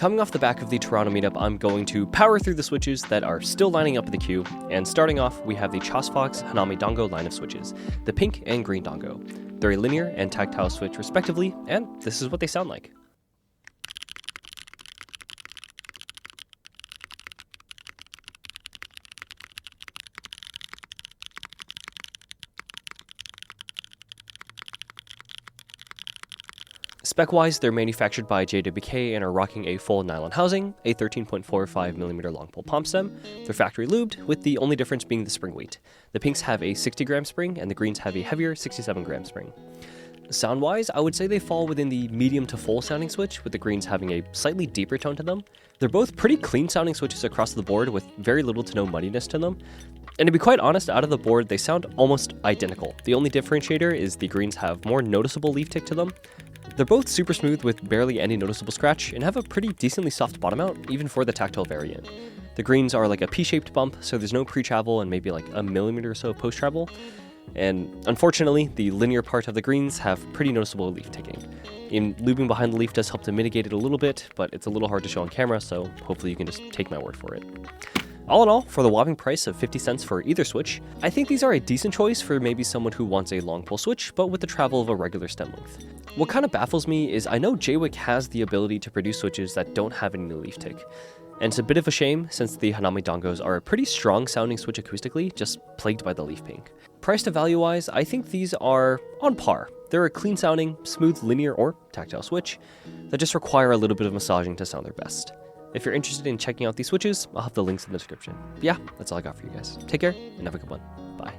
Coming off the back of the Toronto meetup, I'm going to power through the switches that are still lining up in the queue, and starting off, we have the Chosfox Hanami Dango line of switches, the pink and green Dango. They're a linear and tactile switch respectively, and this is what they sound like. Spec-wise, they're manufactured by GMK and are rocking a full nylon housing, a 13.45mm long pull pump stem. They're factory lubed, with the only difference being the spring weight. The pinks have a 60-gram spring, and the greens have a heavier 67-gram spring. Sound-wise, I would say they fall within the medium to full sounding switch, with the greens having a slightly deeper tone to them. They're both pretty clean sounding switches across the board with very little to no muddiness to them. And to be quite honest, out of the board, they sound almost identical. The only differentiator is the greens have more noticeable leaf tick to them. They're both super smooth with barely any noticeable scratch and have a pretty decently soft bottom out, even for the tactile variant. The greens are like a P-shaped bump, so there's no pre-travel and maybe like a millimeter or so post-travel. And unfortunately, the linear part of the greens have pretty noticeable leaf ticking. In lubing behind the leaf does help to mitigate it a little bit, but it's a little hard to show on camera, so hopefully you can just take my word for it. All in all, for the whopping price of 50 cents for either switch, I think these are a decent choice for maybe someone who wants a long pull switch, but with the travel of a regular stem length. What kind of baffles me is I know JWIC has the ability to produce switches that don't have any leaf tick. And it's a bit of a shame since the Hanami Dangos are a pretty strong sounding switch acoustically, just plagued by the leaf pink. Price to value wise, I think these are on par. They're a clean sounding, smooth linear or tactile switch that just require a little bit of massaging to sound their best. If you're interested in checking out these switches, I'll have the links in the description. But yeah, that's all I got for you guys. Take care and have a good one. Bye.